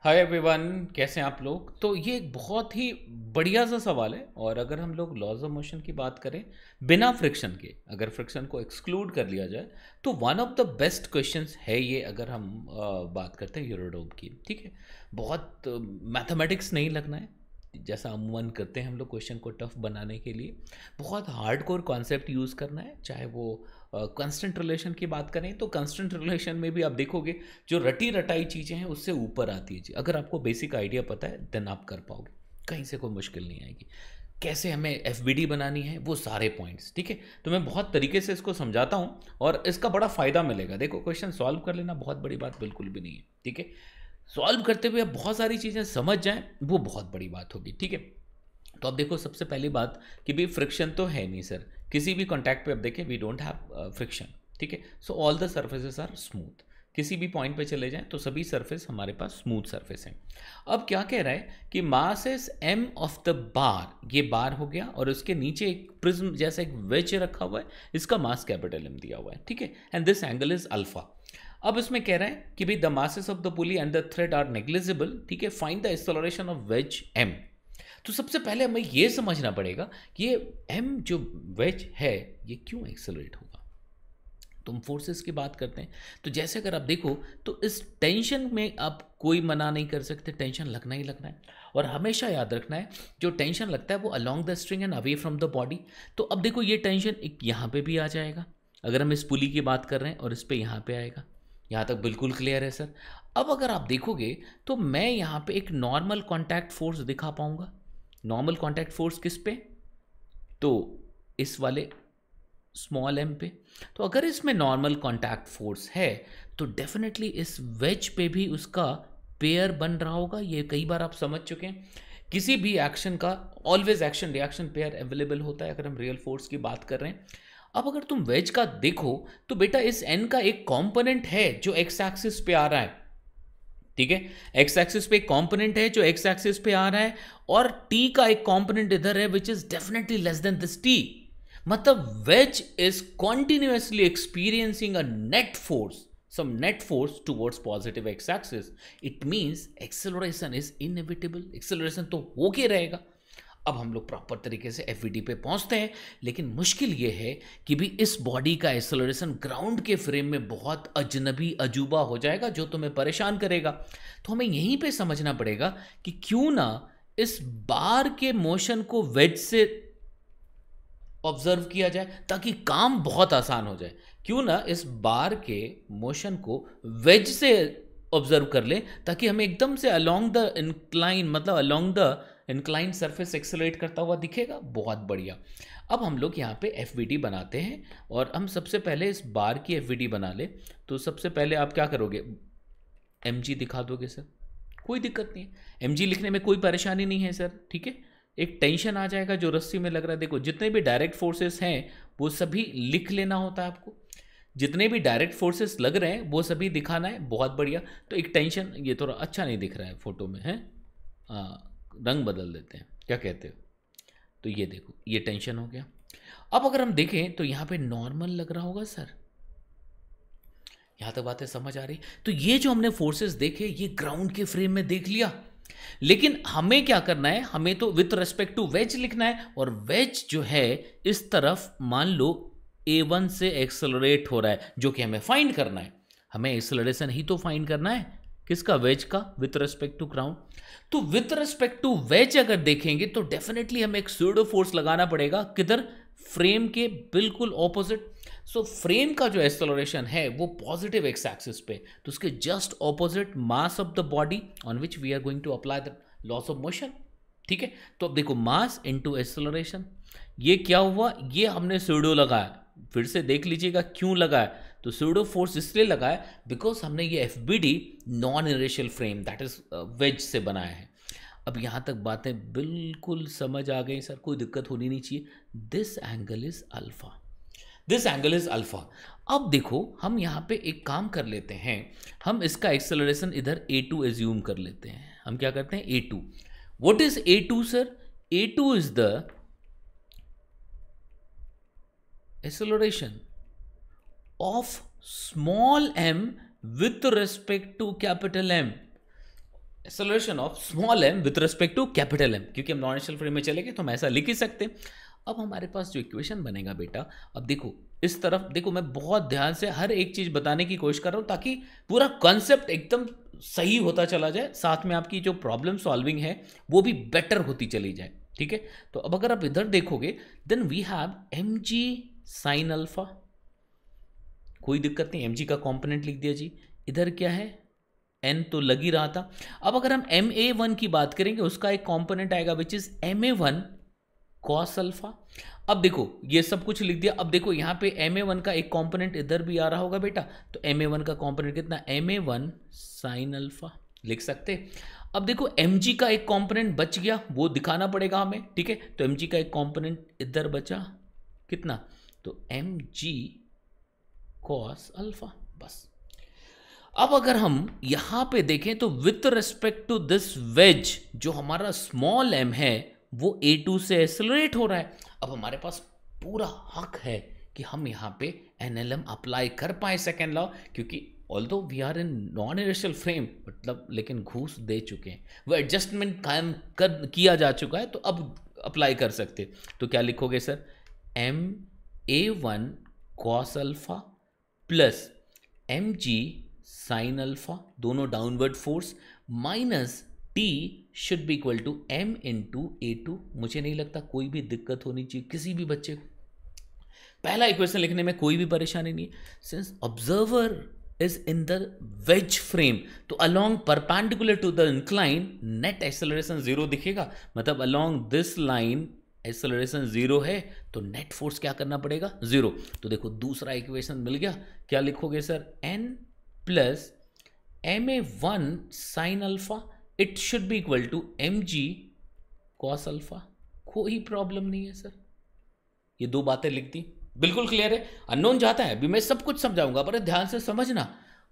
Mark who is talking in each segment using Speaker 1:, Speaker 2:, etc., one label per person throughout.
Speaker 1: Hi everyone, कैसे हैं आप लोग। तो ये एक बहुत ही बढ़िया सा सवाल है। और अगर हम लोग लॉज ऑफ मोशन की बात करें बिना फ्रिक्शन के, अगर फ्रिक्शन को एक्सक्लूड कर लिया जाए तो one of the best questions है ये। अगर हम बात करते हैं यूरोडोम की, ठीक है। बहुत मैथमेटिक्स नहीं लगना है, जैसा अमूमन करते हैं हम लोग क्वेश्चन को टफ बनाने के लिए। बहुत हार्डकोर कॉन्सेप्ट यूज़ करना है। चाहे वो कांस्टेंट रिलेशन की बात करें तो कांस्टेंट रिलेशन में भी आप देखोगे जो रटी रटाई चीज़ें हैं उससे ऊपर आती है जी। अगर आपको बेसिक आइडिया पता है देन आप कर पाओगे, कहीं से कोई मुश्किल नहीं आएगी। कैसे हमें एफ बनानी है वो सारे पॉइंट्स, ठीक है। तो मैं बहुत तरीके से इसको समझाता हूँ और इसका बड़ा फ़ायदा मिलेगा। देखो, क्वेश्चन सॉल्व कर लेना बहुत बड़ी बात बिल्कुल भी नहीं है, ठीक है। सॉल्व करते हुए आप बहुत सारी चीज़ें समझ जाएं वो बहुत बड़ी बात होगी, ठीक है। तो अब देखो, सबसे पहली बात कि भाई फ्रिक्शन तो है नहीं सर, किसी भी कॉन्टैक्ट पे आप देखें वी डोंट हैव फ्रिक्शन, ठीक है। So all the surfaces are smooth. किसी भी पॉइंट पे चले जाएं तो सभी सरफेस हमारे पास स्मूथ सरफेस हैं। अब क्या कह रहा है कि mass is M of the bar, ये बार हो गया और उसके नीचे एक प्रिज्म जैसा एक वेज रखा हुआ है, इसका मास कैपिटल एम दिया हुआ है, ठीक है। And this angle is alpha. अब इसमें कह रहा है कि भाई the masses of the pulley and the thread are negligible, ठीक है। Find the acceleration of wedge M. तो सबसे पहले हमें ये समझना पड़ेगा कि ये एम जो वेज है ये क्यों एक्सेलरेट होगा। तो हम फोर्सेस की बात करते हैं, तो जैसे अगर आप देखो तो इस टेंशन में आप कोई मना नहीं कर सकते, टेंशन लगना ही लगना है। और हमेशा याद रखना है जो टेंशन लगता है वो along the string and away from the body. तो अब देखो ये टेंशन एक यहाँ पे भी आ जाएगा, अगर हम इस पुली की बात कर रहे हैं, और इस पे यहाँ पे आएगा। यहाँ तक बिल्कुल क्लियर है सर। अब अगर आप देखोगे तो मैं यहाँ पे एक नॉर्मल कॉन्टैक्ट फोर्स दिखा पाऊंगा। नॉर्मल कॉन्टैक्ट फोर्स किस पे? तो इस वाले स्मॉल एम पे। तो अगर इसमें नॉर्मल कॉन्टैक्ट फोर्स है तो डेफिनेटली इस वेज पे भी उसका पेयर बन रहा होगा। ये कई बार आप समझ चुके हैं, किसी भी एक्शन का always action reaction pair available होता है अगर हम रियल फोर्स की बात कर रहे हैं। अब अगर तुम वेज का देखो तो बेटा इस एन का एक कंपोनेंट है जो एक्स एक्सिस पे आ रहा है, ठीक है। एक्स एक्सिस पे एक कंपोनेंट है जो एक्स एक्सिस पे आ रहा है, और टी का एक कंपोनेंट इधर है which is definitely less than this T. मतलब wedge is continuously experiencing a net force, some net force towards positive x axis. It means acceleration is inevitable, acceleration तो हो के रहेगा। अब हम लोग प्रॉपर तरीके से एफ पे पहुंचते हैं, लेकिन मुश्किल ये है कि भी इस बॉडी का एक्सेलरेशन ग्राउंड के फ्रेम में बहुत अजनबी अजूबा हो जाएगा जो तुम्हें परेशान करेगा। तो हमें यहीं पे समझना पड़ेगा कि क्यों ना इस बार के मोशन को वेज से ऑब्जर्व किया जाए ताकि काम बहुत आसान हो जाए। क्यों ना इस बार के मोशन को वेज से ऑब्जर्व कर ले ताकि हमें एकदम से अलोंग द इंक्लाइन, मतलब along the incline surface accelerate करता हुआ दिखेगा। बहुत बढ़िया। अब हम लोग यहाँ पे एफ बनाते हैं और हम सबसे पहले इस बार की एफ बना ले। तो सबसे पहले आप क्या करोगे, एम दिखा दोगे सर, कोई दिक्कत नहीं है। एम लिखने में कोई परेशानी नहीं है सर, ठीक है। एक टेंशन आ जाएगा जो रस्सी में लग रहा है। देखो जितने भी डायरेक्ट फोर्सेस हैं वो सभी लिख लेना होता है आपको, जितने भी डायरेक्ट फोर्सेस लग रहे हैं वो सभी दिखाना है। बहुत बढ़िया। तो एक टेंशन, ये थोड़ा अच्छा नहीं दिख रहा है फोटो में, है रंग बदल देते हैं, क्या कहते हो। तो ये देखो ये टेंशन हो गया। अब अगर हम देखें तो यहाँ पे नॉर्मल लग रहा होगा सर, यहाँ तक बातें समझ आ रही। तो ये जो हमने फोर्सेस देखे ये ग्राउंड के फ्रेम में देख लिया, लेकिन हमें क्या करना है, हमें तो विथ रेस्पेक्ट टू वेज लिखना है। और वेज जो है इस तरफ मान लो A1 से एक्सेलरेट हो रहा है, जो कि हमें फाइंड करना है। हमें एक्सेलरेशन ही तो फाइंड करना है, किसका, वेज का, विथ रेस्पेक्ट टू ग्राउंड। तो विथ रेस्पेक्ट टू वेज अगर देखेंगे तो डेफिनेटली हमें एक स्यूडो फोर्स लगाना पड़ेगा, किधर, फ्रेम के बिल्कुल ऑपोजिट। सो फ्रेम का जो एक्सेलरेशन है वो पॉजिटिव एक्स एक्सिस पे, तो उसके just opposite mass of the body on which we are going to apply the laws of motion, ठीक है। तो अब देखो मास इनटू एक्सेलरेशन, ये क्या हुआ, ये हमने स्यूडो लगाया। फिर से देख लीजिएगा क्यों लगाया, तो स्यूडो फोर्स इसलिए लगाया बिकॉज हमने ये F non inertial frame that is wedge से बनाया है। अब यहाँ तक बातें बिल्कुल समझ आ गई सर, कोई दिक्कत होनी नहीं चाहिए। This angle is alpha, this angle is alpha. अब देखो हम यहाँ पे एक काम कर लेते हैं, हम इसका एक्सेलरेशन इधर A2 एज्यूम कर लेते हैं। हम क्या करते हैं, A2। What is A2 sir? A2 is the acceleration of small m with respect to capital M। Acceleration of small M with respect to capital M, क्योंकि हम नॉन इनिशियल फ्रेम में चले गए तो हम ऐसा लिख ही सकते हैं। अब हमारे पास जो इक्वेशन बनेगा बेटा, अब देखो इस तरफ देखो, मैं बहुत ध्यान से हर एक चीज बताने की कोशिश कर रहा हूं ताकि पूरा कॉन्सेप्ट एकदम सही होता चला जाए, साथ में आपकी जो प्रॉब्लम सॉल्विंग है वो भी बेटर होती चली जाए, ठीक है। तो अब अगर आप इधर देखोगे then we have M G sine alpha, कोई दिक्कत नहीं, एम जी का कॉम्पोनेंट लिख दिया जी। इधर क्या है, एन तो लग ही रहा था। अब अगर हम एम ए वन की बात करेंगे उसका एक कॉम्पोनेंट आएगा which is M A one cos alpha. अब देखो ये सब कुछ लिख दिया। अब देखो यहाँ पे एम ए वन का एक कॉम्पोनेंट इधर भी आ रहा होगा बेटा, तो एम ए वन का कॉम्पोनेंट कितना, M A one sine alpha लिख सकते। अब देखो एम जी का एक कॉम्पोनेंट बच गया, वो दिखाना पड़ेगा हमें, ठीक है। तो एम जी का एक कॉम्पोनेंट इधर बचा कितना, तो एम जी कॉस अल्फा, बस। अब अगर हम यहां पे देखें तो with respect to this wedge जो हमारा स्मॉल एम है वो A2 से एक्सेलरेट हो रहा है। अब हमारे पास पूरा हक है कि हम यहां पे NLM अप्लाई कर पाए सेकेंड लॉ, क्योंकि although we are in non initial frame मतलब, लेकिन घूस दे चुके हैं, वो एडजस्टमेंट कायम कर किया जा चुका है, तो अब अप्लाई कर सकते। तो क्या लिखोगे sir, M A one cos alpha plus M G sine alpha, दोनों downward force, minus T should be equal to M into A2। मुझे नहीं लगता कोई भी दिक्कत होनी चाहिए किसी भी बच्चे को, पहला इक्वेशन लिखने में कोई भी परेशानी नहीं है। Since observer is in the wedge frame, तो along perpendicular to the incline net acceleration zero दिखेगा, मतलब along this line acceleration zero है, तो नेट फोर्स क्या करना पड़ेगा, जीरो। तो देखो दूसरा इक्वेशन मिल गया, क्या लिखोगे sir, N plus M A one sine alpha, it should be equal to M G cos alpha. कोई प्रॉब्लम नहीं है सर, ये दो बातें लिख दी, बिल्कुल क्लियर है। अननोन जाता है, अभी मैं सब कुछ समझाऊंगा, पर ध्यान से समझना।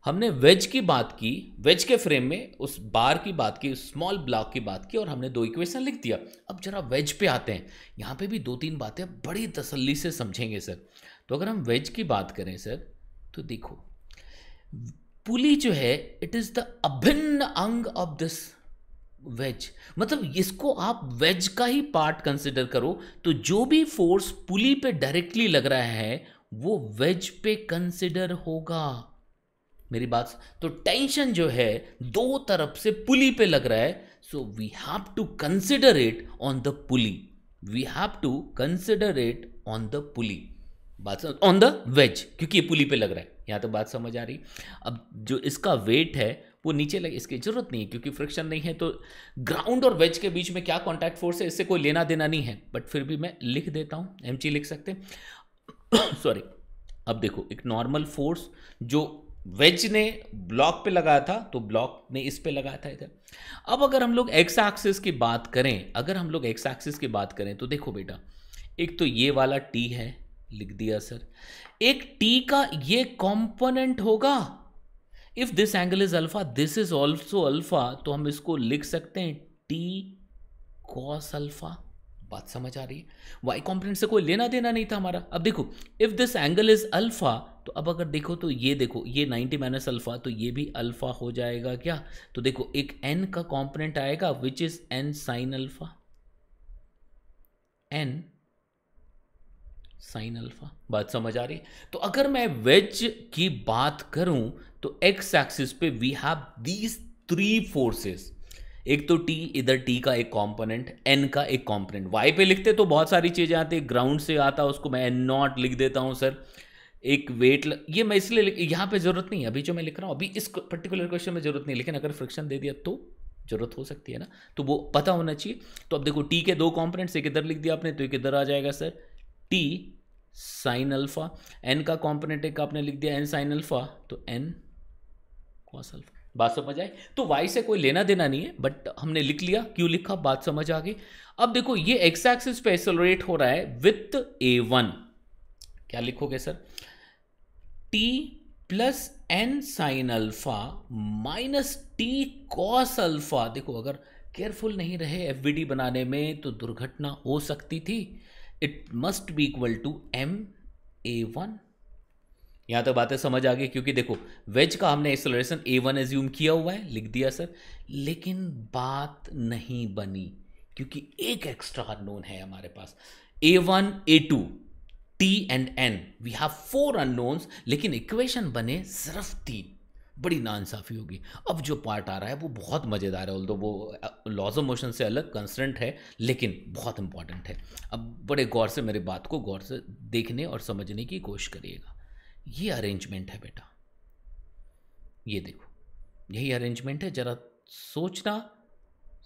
Speaker 1: हमने वेज की बात की, वेज के फ्रेम में उस बार की बात की, स्मॉल ब्लॉक की बात की, और हमने दो इक्वेशन लिख दिया। अब जरा वेज पे आते हैं, यहां पे भी दो तीन बातें बड़ी तसल्ली से समझेंगे सर। तो अगर हम वेज की बात करें सर, तो देखो पुली जो है इट इज द अभिन्न अंग ऑफ दिस वेज, मतलब इसको आप वेज का ही पार्ट कंसिडर करो, तो जो भी फोर्स पुली पे डायरेक्टली लग रहा है वो वेज पे कंसिडर होगा। मेरी बात, तो टेंशन जो है दो तरफ से पुली पे लग रहा है, so we have to consider it on the pulley, we have to consider it on the pulley, बात ऑन द वेज, क्योंकि ये पुली पे लग रहा है। यहाँ तो बात समझ आ रही। अब जो इसका वेट है वो नीचे लगे, इसकी जरूरत नहीं है क्योंकि फ्रिक्शन नहीं है, तो ग्राउंड और वेज के बीच में क्या कॉन्टैक्ट फोर्स है इससे कोई लेना देना नहीं है, बट फिर भी मैं लिख देता हूँ, एम जी लिख सकते हैं सॉरी। अब देखो एक नॉर्मल फोर्स जो वेज ने ब्लॉक पे लगाया था, तो ब्लॉक ने इस पे लगाया था इधर। अब अगर हम लोग एक्स एक्सिस की बात करें, अगर हम लोग एक्स एक्सिस की बात करें तो देखो बेटा, एक तो ये वाला टी है, लिख दिया सर, एक टी का ये कंपोनेंट होगा, if this angle is alpha this is also alpha, तो हम इसको लिख सकते हैं टी कॉस अल्फा। बात समझ आ रही है, वाई कंपोनेंट से कोई लेना देना नहीं था हमारा। अब देखो if this angle is alpha, तो अब अगर देखो तो ये देखो ये 90 माइनस अल्फा, तो ये भी अल्फा हो जाएगा क्या, तो देखो एक एन का कंपोनेंट आएगा which is N sine alpha, N sine alpha. बात समझ आ रही है। तो अगर मैं वेज की बात करूं तो एक्स एक्सिस पे we have these three forces, एक तो टी, इधर टी का एक कंपोनेंट, एन का एक कंपोनेंट। वाई पे लिखते तो बहुत सारी चीजें आती है, ग्राउंड से आता उसको मैं एन नॉट लिख देता हूं सर, एक वेट ये मैं इसलिए यहां पे जरूरत नहीं है, अभी जो मैं लिख रहा हूं अभी इस पर्टिकुलर क्वेश्चन में जरूरत नहीं, लेकिन अगर फ्रिक्शन दे दिया तो जरूरत हो सकती है ना, तो वो पता होना चाहिए। तो अब देखो टी के दो कंपोनेंट्स, एक इधर लिख दिया आपने तो एक इधर आ जाएगा sir T sine alpha, N का कंपोनेंट एक आपने लिख दिया एन साइन अल्फा, तो एन कॉस अल्फा। बात समझ आई। तो वाई से कोई लेना देना नहीं है, बट हमने लिख लिया, क्यों लिखा बात समझ आ गई। अब देखो ये एक्स एक्सिस पे एक्सेलरेट हो रहा है विथ A1, क्या लिखोगे sir, T plus N sine alpha minus T cos alpha. देखो अगर केयरफुल नहीं रहे एफबीडी बनाने में तो दुर्घटना हो सकती थी। It must be equal to M A1 यहाँ तक बातें समझ आ गई, क्योंकि देखो वेज का हमने एक्सेलरेशन a1 एज्यूम किया हुआ है, लिख दिया सर, लेकिन बात नहीं बनी क्योंकि एक एक्स्ट्रा अननोन है हमारे पास, a1 a2 t and n, we have 4 unknowns, लेकिन इक्वेशन बने सिर्फ 3। बड़ी नाइंसाफी होगी। अब जो पार्ट आ रहा है वो बहुत मज़ेदार है, ऑल्दो वो लॉज ऑफ मोशन से अलग कंस्ट्रेंट है, लेकिन बहुत इंपॉर्टेंट है। अब बड़े गौर से मेरी बात को गौर से देखने और समझने की कोशिश करिएगा। ये अरेंजमेंट है बेटा, ये देखो यही अरेंजमेंट है, जरा सोचना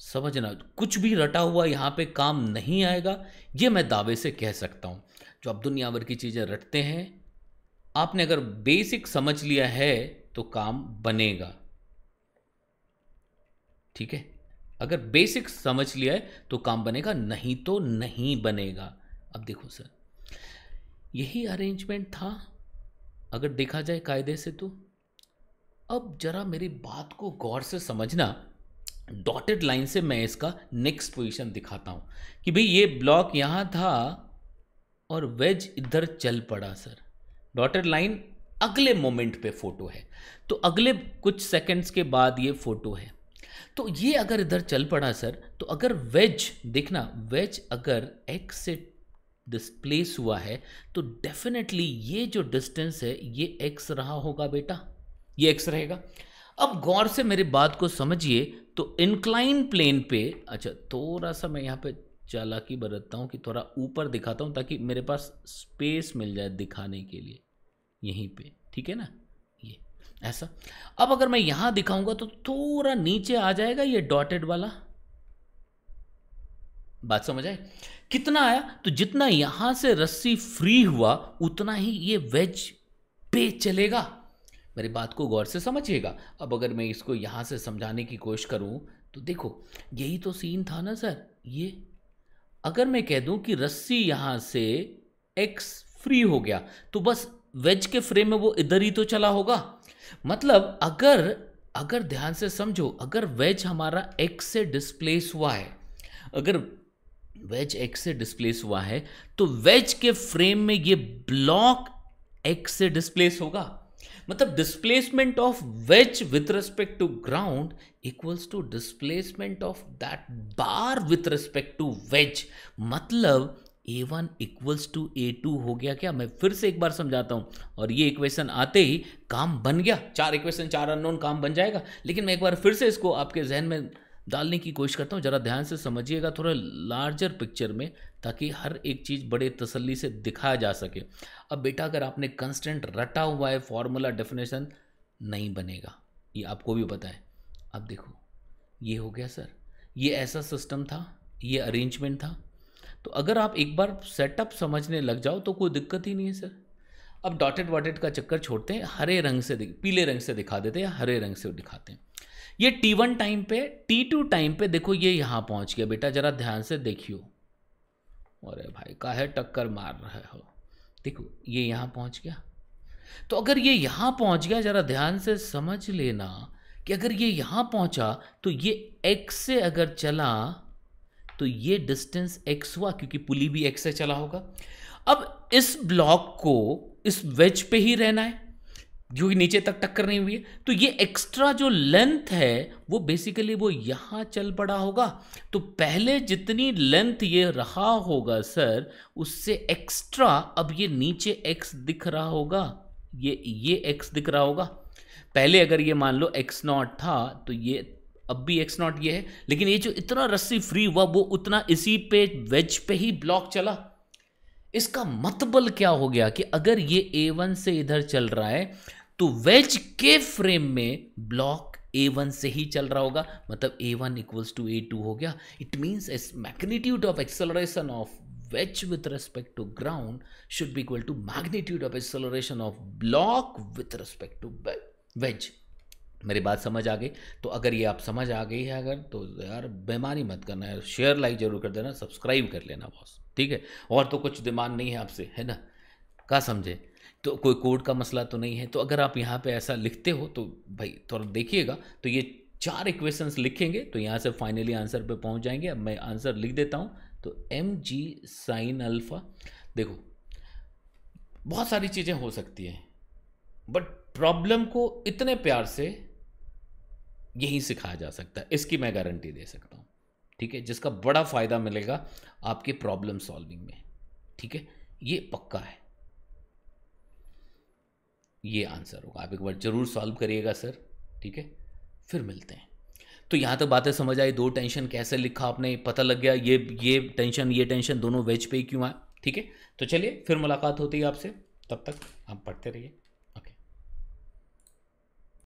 Speaker 1: समझना, कुछ भी रटा हुआ यहाँ पे काम नहीं आएगा, ये मैं दावे से कह सकता हूँ। जो आप दुनिया भर की चीज़ें रटते हैं, आपने अगर बेसिक समझ लिया है तो काम बनेगा, ठीक है। अगर बेसिक समझ लिया है तो काम बनेगा, नहीं तो नहीं बनेगा। अब देखो सर, यही अरेंजमेंट था अगर देखा जाए कायदे से तो। अब जरा मेरी बात को गौर से समझना, डॉटेड लाइन से मैं इसका नेक्स्ट पोजीशन दिखाता हूं कि भाई ये ब्लॉक यहां था और वेज इधर चल पड़ा सर। डॉटेड लाइन अगले मोमेंट पे फोटो है, तो अगले कुछ सेकंड्स के बाद ये फोटो है। तो ये अगर इधर चल पड़ा सर, तो अगर वेज देखना, वेज अगर एक्स से डिस्प्लेस हुआ है तो डेफिनेटली ये जो डिस्टेंस है ये एक्स रहा होगा बेटा, ये एक्स रहेगा। अब गौर से मेरी बात को समझिए, तो इंक्लाइन प्लेन पे, अच्छा थोड़ा सा मैं यहाँ पे चालाकी बरतता हूँ कि थोड़ा ऊपर दिखाता हूँ ताकि मेरे पास स्पेस मिल जाए दिखाने के लिए, यहीं पे, ठीक है ना, ये ऐसा। अब अगर मैं यहां दिखाऊंगा तो थोड़ा नीचे आ जाएगा ये डॉटेड वाला, बात समझ आए कितना आया? तो जितना यहां से रस्सी फ्री हुआ उतना ही ये वेज पे चलेगा। मेरी बात को गौर से समझिएगा। अब अगर मैं इसको यहां से समझाने की कोशिश करूं तो देखो यही तो सीन था ना सर। ये अगर मैं कह दूं कि रस्सी यहां से एक्स फ्री हो गया तो बस वेज के फ्रेम में वो इधर ही तो चला होगा। मतलब अगर ध्यान से समझो, अगर वेज हमारा एक्स से डिस्प्लेस हुआ है, अगर वेज एक्स से डिस्प्लेस हुआ है तो वेज के फ्रेम में ये ब्लॉक एक्स से डिस्प्लेस होगा। मतलब displacement of wedge with respect to ground equals to displacement of that bar with respect to wedge. मतलब a1 इक्वल्स टू a2 हो गया क्या? मैं फिर से एक बार समझाता हूं, और ये इक्वेशन आते ही काम बन गया। 4 इक्वेशन 4 अननोन, काम बन जाएगा। लेकिन मैं एक बार फिर से इसको आपके जहन में डालने की कोशिश करता हूँ, जरा ध्यान से समझिएगा थोड़ा लार्जर पिक्चर में, ताकि हर एक चीज़ बड़े तसल्ली से दिखाया जा सके। अब बेटा अगर आपने कंस्टेंट रटा हुआ है, फॉर्मूला डेफिनेशन नहीं बनेगा, ये आपको भी पता है। अब देखो ये हो गया सर, ये ऐसा सिस्टम था, ये अरेंजमेंट था। तो अगर आप एक बार सेटअप समझने लग जाओ तो कोई दिक्कत ही नहीं है सर। अब डॉटेड वॉटेड का चक्कर छोड़ते हैं, हरे रंग से पीले रंग से दिखा देते हैं, हरे रंग से दिखाते हैं। ये T1 टाइम पे, T2 टाइम पे देखो ये यहां पहुंच गया बेटा, जरा ध्यान से देखियो। अरे भाई काहे टक्कर मार रहे हो, देखो ये यहां पहुंच गया। तो अगर ये यहां पहुंच गया, जरा ध्यान से समझ लेना कि अगर ये यहां पहुंचा तो ये x से अगर चला तो ये डिस्टेंस x हुआ, क्योंकि पुली भी x से चला होगा। अब इस ब्लॉक को इस वेज पे ही रहना है जो कि नीचे तक टक्कर नहीं हुई है, तो ये एक्स्ट्रा जो लेंथ है वो बेसिकली वो यहां चल पड़ा होगा। तो पहले जितनी लेंथ ये रहा होगा सर, उससे एक्स्ट्रा अब ये नीचे x दिख रहा होगा, ये x दिख रहा होगा। पहले अगर ये मान लो x0 था तो ये अब भी x0 ये है, लेकिन ये जो इतना रस्सी फ्री हुआ वो उतना इसी पे वेज पे ही ब्लॉक चला। इसका मतलब क्या हो गया कि अगर ये A1 से इधर चल रहा है तो वेज के फ्रेम में ब्लॉक A1 से ही चल रहा होगा। मतलब A1 इक्वल्स टू A2 हो गया। इट मीन्स इस magnitude of acceleration of wedge with respect to ground should be equal to magnitude of acceleration of block with respect to wedge। मेरी बात समझ आ गई? तो अगर ये आप समझ आ गई है अगर, तो यार बेईमानी मत करना है, शेयर लाइक जरूर कर देना, सब्सक्राइब कर लेना बॉस, ठीक है। और तो कुछ डिमांड नहीं है आपसे, है ना, क्या समझे? तो कोई कोड का मसला तो नहीं है। तो अगर आप यहाँ पे ऐसा लिखते हो तो भाई थोड़ा देखिएगा, तो ये 4 इक्वेशंस लिखेंगे तो यहाँ से फाइनली आंसर पे पहुँच जाएंगे। अब मैं आंसर लिख देता हूँ। तो mg sin अल्फा, देखो बहुत सारी चीज़ें हो सकती हैं, बट प्रॉब्लम को इतने प्यार से यही सिखाया जा सकता है, इसकी मैं गारंटी दे सकता हूँ। ठीक है, जिसका बड़ा फ़ायदा मिलेगा आपके प्रॉब्लम सॉल्विंग में। ठीक है, ये पक्का है। ये आंसर होगा, आप एक बार जरूर सॉल्व करिएगा सर। ठीक है, फिर मिलते हैं। तो यहाँ तक बातें समझ आई, दो टेंशन कैसे लिखा आपने, पता लग गया ये टेंशन दोनों वेज पे ही क्यों आए। ठीक है, तो चलिए फिर मुलाकात होती है आपसे, तब तक आप पढ़ते रहिए।